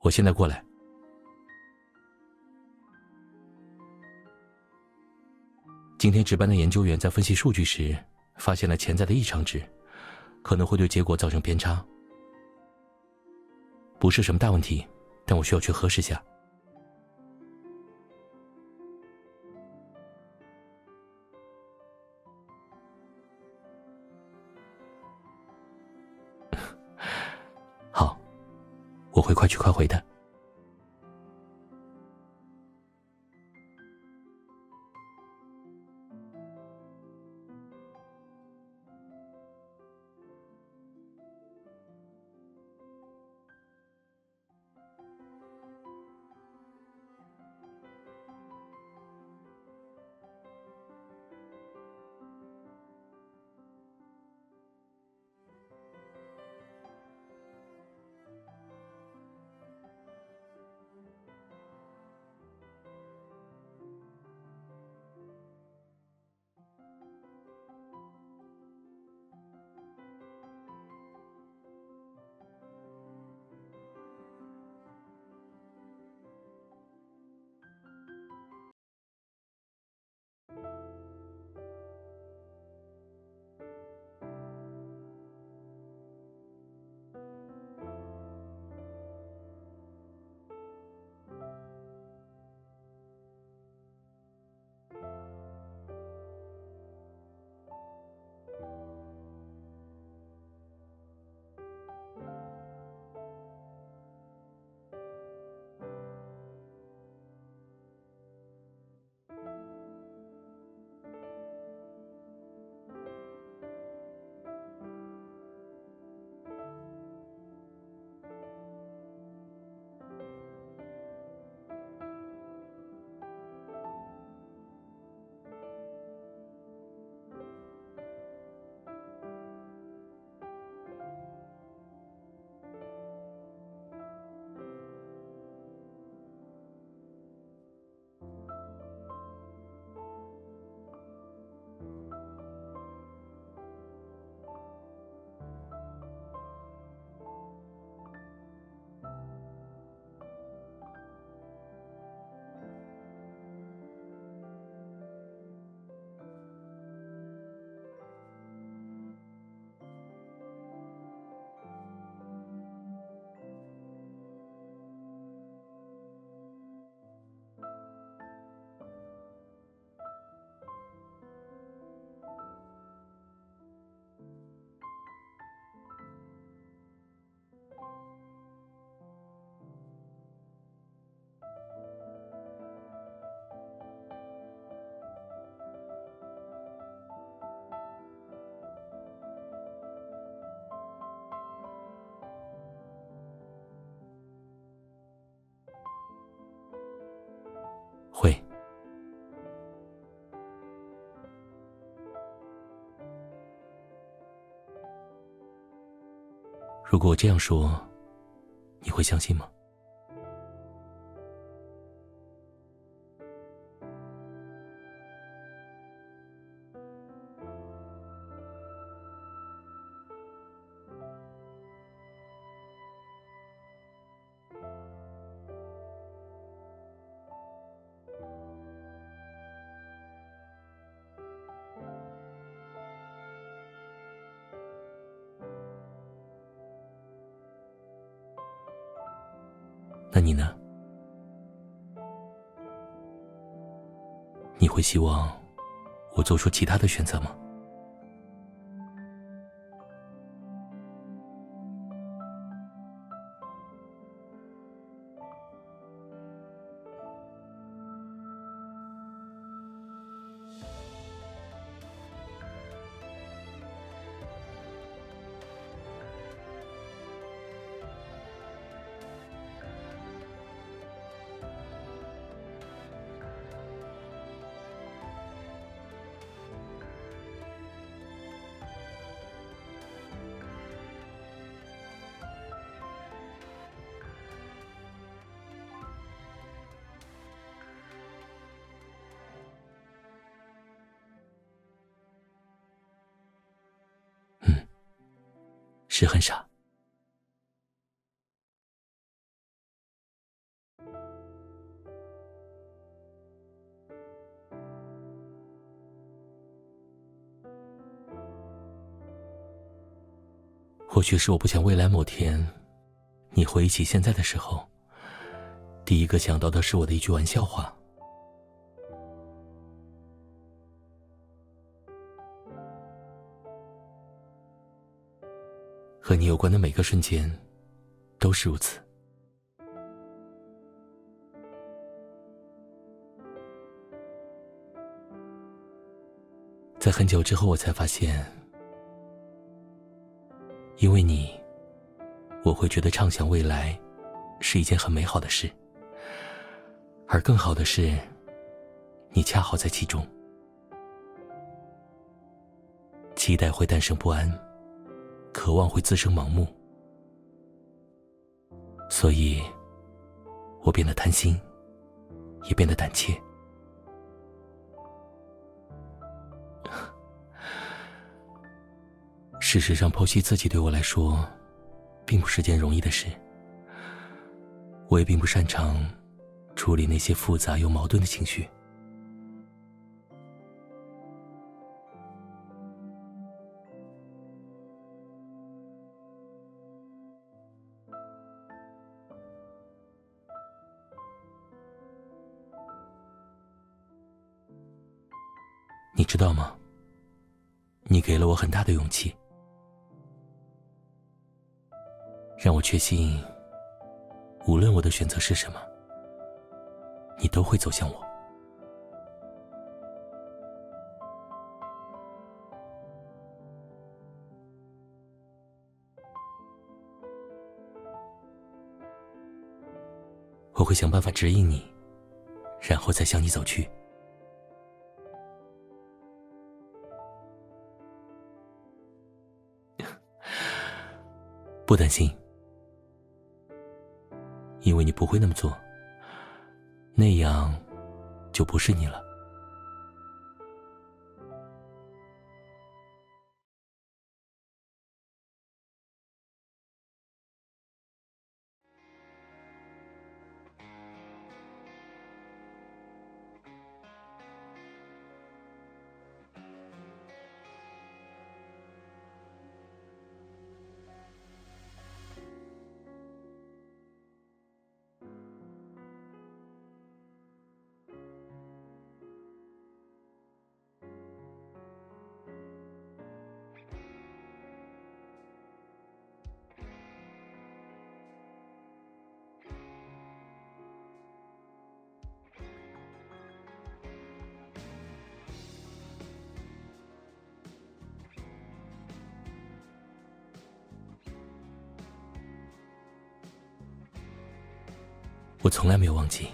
我现在过来。今天值班的研究员在分析数据时，发现了潜在的异常值，可能会对结果造成偏差。不是什么大问题，但我需要去核实下。好，我会快去快回的。会。如果我这样说，你会相信吗？那你呢？你会希望我做出其他的选择吗？是很傻。或许是我不想未来某天，你回忆起现在的时候，第一个想到的是我的一句玩笑话。和你有关的每个瞬间，都是如此。在很久之后，我才发现，因为你，我会觉得畅想未来是一件很美好的事，而更好的是，你恰好在其中。期待会诞生不安，渴望会滋生盲目，所以我变得贪心，也变得胆怯。事实上，剖析自己对我来说并不是件容易的事，我也并不擅长处理那些复杂又矛盾的情绪。你知道吗？你给了我很大的勇气，让我确信，无论我的选择是什么，你都会走向我。我会想办法指引你，然后再向你走去。不担心，因为你不会那么做，那样就不是你了。我从来没有忘记。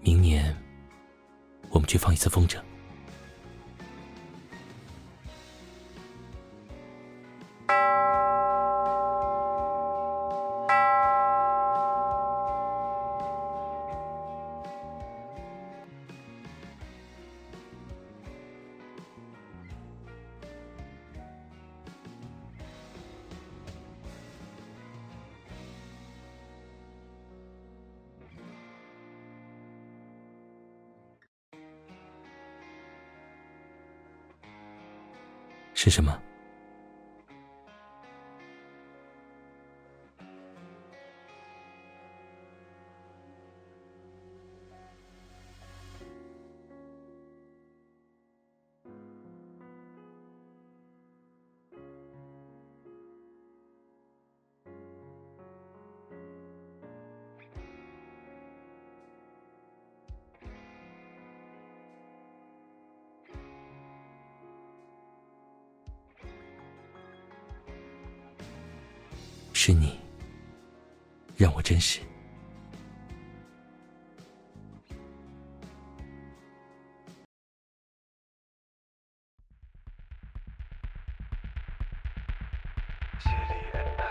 明年，我们去放一次风筝。是什么？是你，让我真实。淅沥的